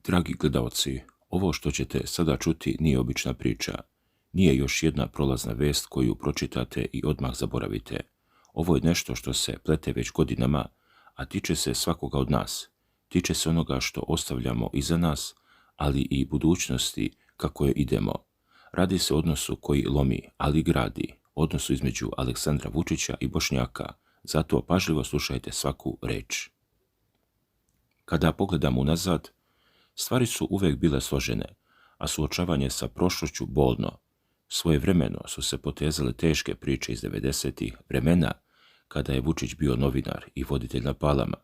Dragi gledaoci, ovo što ćete sada čuti nije obična priča. Nije još jedna prolazna vest koju pročitate i odmah zaboravite. Ovo je nešto što se plete već godinama, a tiče se svakoga od nas. Tiče se onoga što ostavljamo iza nas, ali i budućnosti kako je idemo. Radi se o odnosu koji lomi, ali gradi, odnosu između Aleksandra Vučića i Bošnjaka. Zato pažljivo slušajte svaku reč. Kada pogledamo unazad, stvari su uvijek bile složene, a suočavanje sa prošlošću bolno. Svojevremeno su se potezale teške priče iz 90-ih vremena, kada je Vučić bio novinar i voditelj na Palama.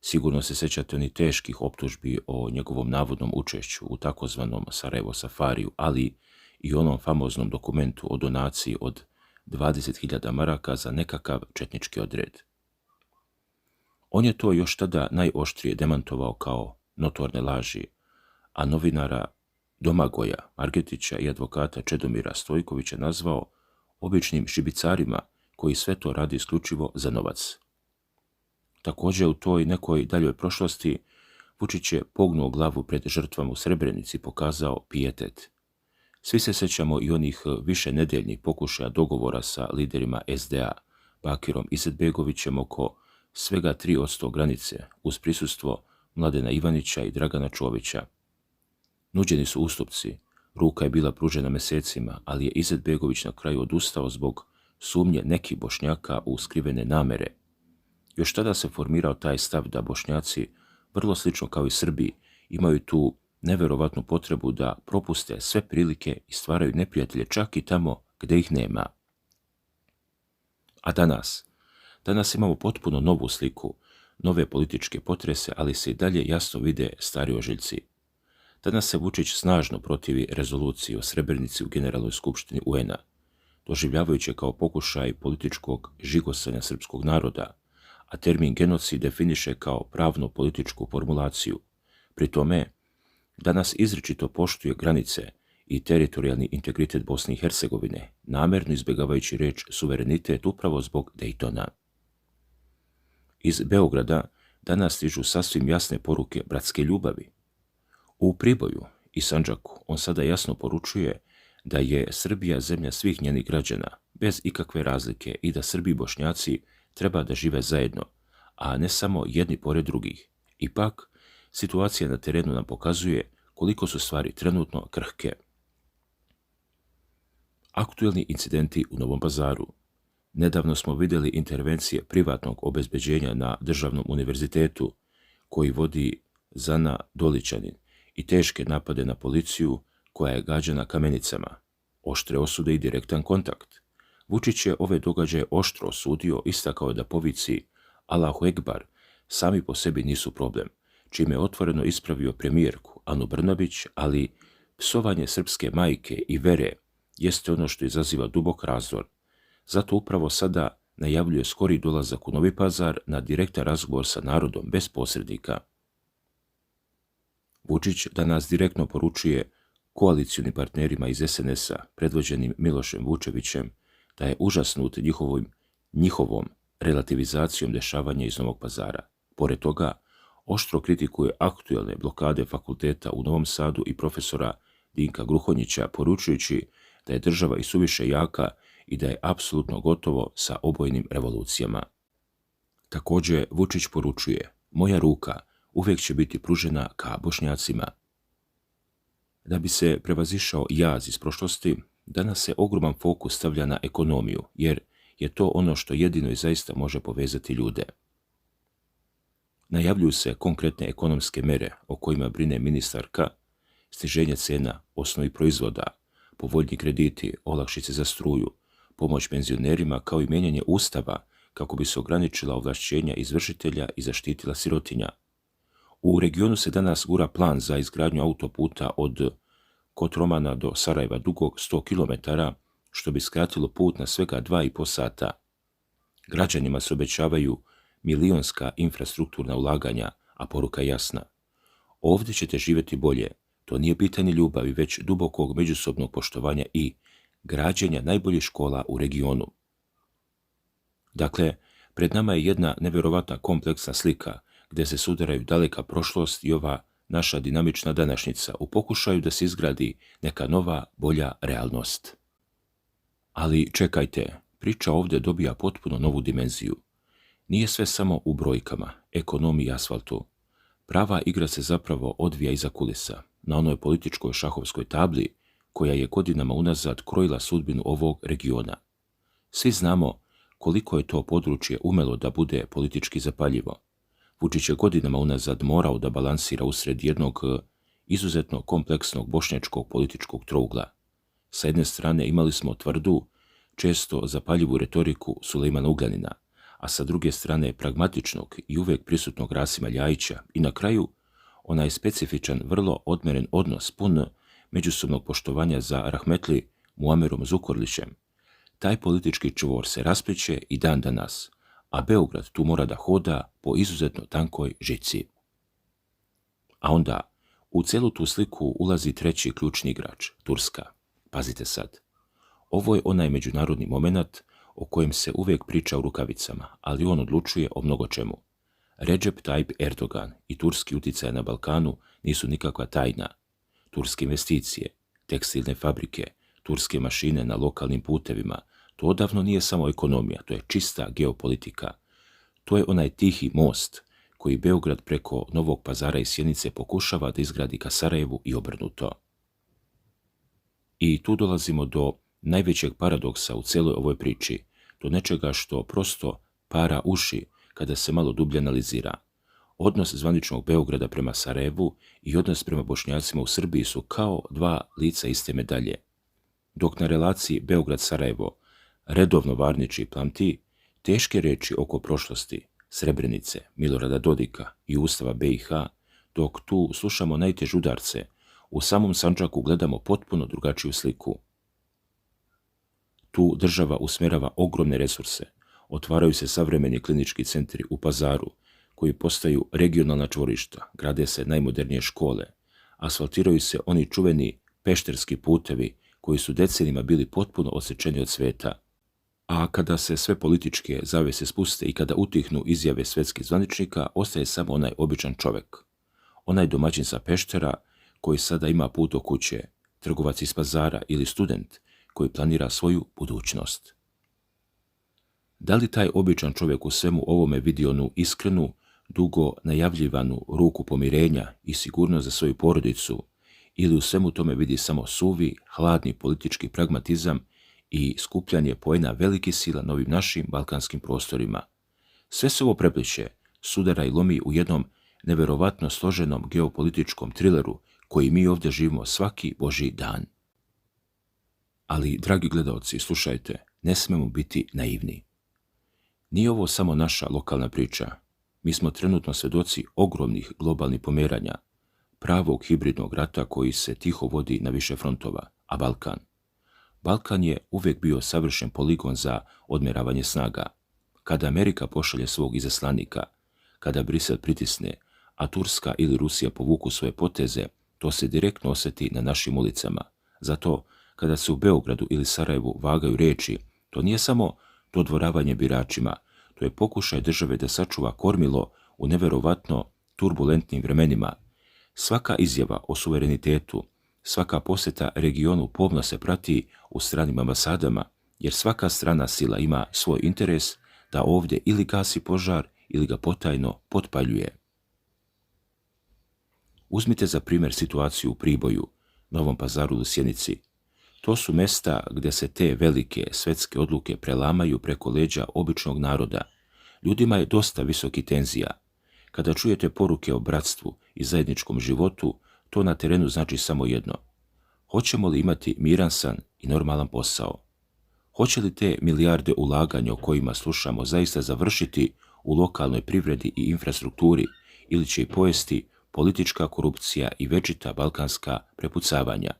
Sigurno se sjećate onih teških optužbi o njegovom navodnom učešću u takozvanom Sarajevo safariju, ali i onom famoznom dokumentu o donaciji od 20.000 maraka za nekakav četnički odred. On je to još tada najoštrije demantovao kao notorne laži, a novinara Domagoja Margetića i advokata Čedomira Stojkovića nazvao običnim šibicarima koji sve to radi isključivo za novac. Također u toj nekoj daljoj prošlosti Vučić je pognuo glavu pred žrtvama u Srebrenici i pokazao pijetet. Svi se sjećamo i onih više nedeljnih pokušaja dogovora sa liderima SDA, Bakirom Izetbegovićem oko svega 3% granice uz prisustvo Mladena Ivanića i Dragana Čovića. Nuđeni su ustupci, ruka je bila pružena mjesecima, ali je Izetbegović na kraju odustao zbog sumnje nekih Bošnjaka u skrivene namere. Još tada se formirao taj stav da Bošnjaci, vrlo slično kao i Srbi, imaju tu neverovatnu potrebu da propuste sve prilike i stvaraju neprijatelje čak i tamo gdje ih nema. A danas imamo potpuno novu sliku, nove političke potrese, ali se i dalje jasno vide stari ožiljci. Danas se Vučić snažno protivi rezoluciji o Srebrenici u Generalnoj skupštini UN-a, doživljavajući kao pokušaj političkog žigosanja srpskog naroda, a termin genocid definiše kao pravno-političku formulaciju. Pri tome, danas izričito poštuje granice i teritorijalni integritet Bosne i Hercegovine, namjerno izbjegavajući reč suverenitet upravo zbog Dejtona. Iz Beograda danas stižu sasvim jasne poruke bratske ljubavi. U Priboju i Sandžaku on sada jasno poručuje da je Srbija zemlja svih njenih građana, bez ikakve razlike, i da Srbi i Bošnjaci treba da žive zajedno, a ne samo jedni pored drugih. Ipak, situacija na terenu nam pokazuje koliko su stvari trenutno krhke. Aktuelni incidenti u Novom Pazaru. Nedavno smo vidjeli intervencije privatnog obezbeđenja na državnom univerzitetu koji vodi Zana Dolićanin i teške napade na policiju koja je gađana kamenicama, oštre osude i direktan kontakt. Vučić je ove događaje oštro osudio, istakao da povici Allahu Ekbar sami po sebi nisu problem, čime je otvoreno ispravio premijerku Anu Brnabić, ali psovanje srpske majke i vere jeste ono što izaziva dubok razdor. Zato upravo sada najavljuje skori dolazak u Novi Pazar na direktan razgovor sa narodom bez posrednika. Vučić danas direktno poručuje koalicionim partnerima iz SNS-a, predvođenim Milošem Vučevićem, da je užasnut njihovom relativizacijom dešavanja iz Novog Pazara. Pored toga, oštro kritikuje aktuelne blokade fakulteta u Novom Sadu i profesora Dinka Gruhonjića, poručujući da je država i suviše jaka i da je apsolutno gotovo sa obojnim revolucijama. Također, Vučić poručuje: moja ruka uvijek će biti pružena ka Bošnjacima. Da bi se prevazišao jaz iz prošlosti, danas se ogroman fokus stavlja na ekonomiju, jer je to ono što jedino i zaista može povezati ljude. Najavljuju se konkretne ekonomske mere o kojima brine ministarka: sniženje cena osnovnih proizvoda, povoljni krediti, olakšice za struju, pomoć penzionerima, kao i mijenjanje ustava kako bi se ograničila ovlašćenja izvršitelja i zaštitila sirotinja. U regionu se danas gura plan za izgradnju autoputa od Kotromana do Sarajeva dugog 100 km, što bi skratilo put na svega 2,5 sata. Građanima se obećavaju milionska infrastrukturna ulaganja, a poruka je jasna: ovdje ćete živjeti bolje. To nije pitanje ljubavi, već dubokog međusobnog poštovanja i građenja najboljih škola u regionu. Dakle, pred nama je jedna nevjerovatna kompleksna slika gdje se sudaraju daleka prošlost i ova naša dinamična današnjica u pokušaju da se izgradi neka nova, bolja realnost. Ali čekajte, priča ovdje dobija potpuno novu dimenziju. Nije sve samo u brojkama, ekonomiji i asfaltu. Prava igra se zapravo odvija iza kulisa, na onoj političkoj šahovskoj tabli koja je godinama unazad krojila sudbinu ovog regiona. Svi znamo koliko je to područje umelo da bude politički zapaljivo. Vučić je godinama unazad morao da balansira usred jednog izuzetno kompleksnog bošnjačkog političkog trougla. Sa jedne strane imali smo tvrdu, često zapaljivu retoriku Sulejmana Ugljanina, a sa druge strane pragmatičnog i uvijek prisutnog Rasima Ljajića i na kraju onaj specifičan, vrlo odmeren odnos pun međusobnog poštovanja za rahmetli Muamerom Zukorlićem. Taj politički čvor se raspliće i dan danas, a Beograd tu mora da hoda po izuzetno tankoj žici. A onda, u celu tu sliku ulazi treći ključni igrač, Turska. Pazite sad, ovo je onaj međunarodni moment o kojem se uvijek priča u rukavicama, ali on odlučuje o mnogo čemu. Recep Tayyip Erdogan i turski uticaj na Balkanu nisu nikakva tajna. Turske investicije, tekstilne fabrike, turske mašine na lokalnim putevima, to odavno nije samo ekonomija, to je čista geopolitika. To je onaj tihi most koji Beograd preko Novog Pazara i Sjenice pokušava da izgradi ka Sarajevu i obrnuto. I tu dolazimo do najvećeg paradoksa u cijeloj ovoj priči, do nečega što prosto para uši kada se malo dublje analizira. Odnos zvaničnog Beograda prema Sarajevu i odnos prema Bošnjacima u Srbiji su kao dva lica iste medalje. Dok na relaciji Beograd-Sarajevo redovno varniči i plamti, teške reči oko prošlosti, Srebrenice, Milorada Dodika i Ustava BiH, dok tu slušamo najteže udarce, u samom Sandžaku gledamo potpuno drugačiju sliku. Tu država usmjerava ogromne resurse, otvaraju se savremeni klinički centri u Pazaru, koji postaju regionalna čvorišta, grade se najmodernije škole, asfaltiraju se oni čuveni pešterski putevi koji su decenijima bili potpuno odsečeni od sveta. A kada se sve političke zavese spuste i kada utihnu izjave svetskih zvaničnika, ostaje samo onaj običan čovjek. Onaj domaćin sa Peštera koji sada ima put do kuće, trgovac iz Pazara ili student koji planira svoju budućnost. Da li taj običan čovjek u svemu ovome vidi onu iskrenu, dugo najavljivanu ruku pomirenja i sigurnost za svoju porodicu, ili u svemu tome vidi samo suvi, hladni politički pragmatizam i skupljanje poena velikih sila na ovim našim balkanskim prostorima? Sve se ovo prepliče, sudara i lomi u jednom neverovatno složenom geopolitičkom trileru koji mi ovdje živimo svaki božji dan. Ali, dragi gledaoci, slušajte, ne smemo biti naivni. Nije ovo samo naša lokalna priča. Mi smo trenutno svjedoci ogromnih globalnih pomeranja, pravog hibridnog rata koji se tiho vodi na više frontova, a Balkan je uvijek bio savršen poligon za odmjeravanje snaga. Kada Amerika pošalje svog izaslanika, kada Brisel pritisne, a Turska ili Rusija povuku svoje poteze, to se direktno osjeti na našim ulicama. Zato, kada se u Beogradu ili Sarajevu vagaju riječi, to nije samo dodvoravanje biračima, to je pokušaj države da sačuva kormilo u neverovatno turbulentnim vremenima. Svaka izjava o suverenitetu, svaka posjeta regionu pomno se prati u stranim ambasadama, jer svaka strana sila ima svoj interes da ovdje ili gasi požar ili ga potajno potpaljuje. Uzmite za primjer situaciju u Priboju, Novom Pazaru ili Sjenici. To su mjesta gdje se te velike svetske odluke prelamaju preko leđa običnog naroda. Ljudima je dosta visokih tenzija. Kada čujete poruke o bratstvu i zajedničkom životu, to na terenu znači samo jedno. Hoćemo li imati miran san i normalan posao? Hoće li te milijarde ulaganja o kojima slušamo zaista završiti u lokalnoj privredi i infrastrukturi ili će i pojesti politička korupcija i večita balkanska prepucavanja?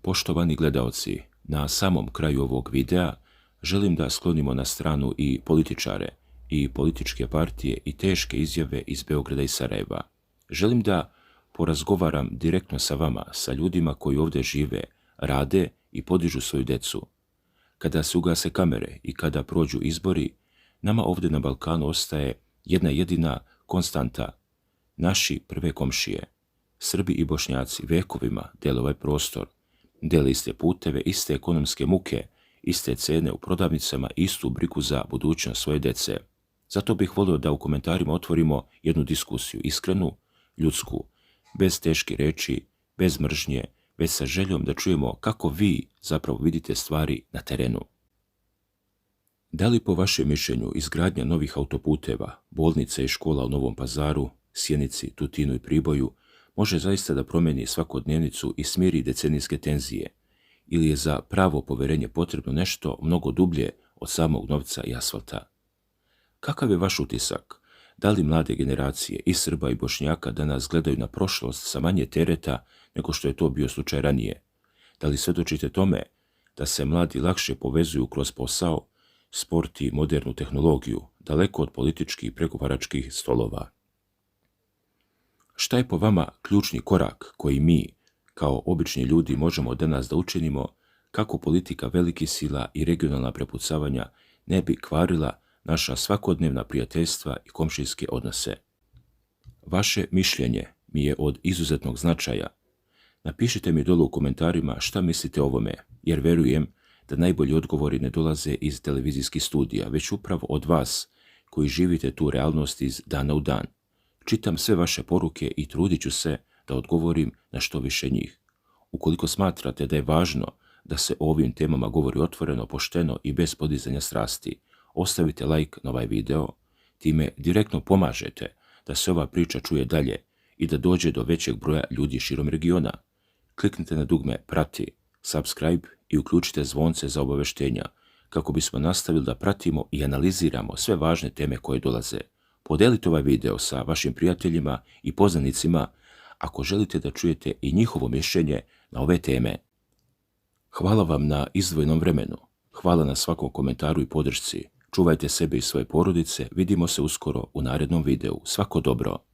Poštovani gledaoci, na samom kraju ovog videa želim da sklonimo na stranu i političare, i političke partije i teške izjave iz Beograda i Sarajeva. Želim da porazgovaram direktno sa vama, sa ljudima koji ovdje žive, rade i podižu svoju decu. Kada se ugase kamere i kada prođu izbori, nama ovdje na Balkanu ostaje jedna jedina konstanta. Naši prve komšije, Srbi i Bošnjaci, vekovima dele ovaj prostor, dele iste puteve, iste ekonomske muke, iste cene u prodavnicama, istu brigu za budućnost svoje dece. Zato bih volio da u komentarima otvorimo jednu diskusiju, iskrenu, ljudsku, bez teških reči, bez mržnje, već sa željom da čujemo kako vi zapravo vidite stvari na terenu. Da li po vašem mišljenju izgradnja novih autoputeva, bolnica i škola u Novom Pazaru, Sjenici, Tutinu i Priboju može zaista da promijeni svakodnevnicu i smiri decenijske tenzije, ili je za pravo poverenje potrebno nešto mnogo dublje od samog novca i asfalta? Kakav je vaš utisak? Da li mlade generacije i Srba i Bošnjaka danas gledaju na prošlost sa manje tereta nego što je to bio slučaj ranije? Da li svjedočite tome da se mladi lakše povezuju kroz posao, sport i modernu tehnologiju, daleko od političkih i pregovaračkih stolova? Šta je po vama ključni korak koji mi, kao obični ljudi, možemo danas da učinimo kako politika velikih sila i regionalna prepucavanja ne bi kvarila naša svakodnevna prijateljstva i komšijske odnose? Vaše mišljenje mi je od izuzetnog značaja. Napišite mi dolu u komentarima šta mislite o ovome, jer verujem da najbolji odgovori ne dolaze iz televizijskih studija, već upravo od vas koji živite tu realnost iz dana u dan. Čitam sve vaše poruke i trudit ću se da odgovorim na što više njih. Ukoliko smatrate da je važno da se o ovim temama govori otvoreno, pošteno i bez podizanja strasti, ostavite like na ovaj video, time direktno pomažete da se ova priča čuje dalje i da dođe do većeg broja ljudi širom regiona. Kliknite na dugme prati, subscribe i uključite zvonce za obaveštenja kako bismo nastavili da pratimo i analiziramo sve važne teme koje dolaze. Podelite ovaj video sa vašim prijateljima i poznanicima ako želite da čujete i njihovo mišljenje na ove teme. Hvala vam na izdvojenom vremenu. Hvala na svakom komentaru i podršci. Čuvajte sebe i svoje porodice. Vidimo se uskoro u narednom videu. Svako dobro!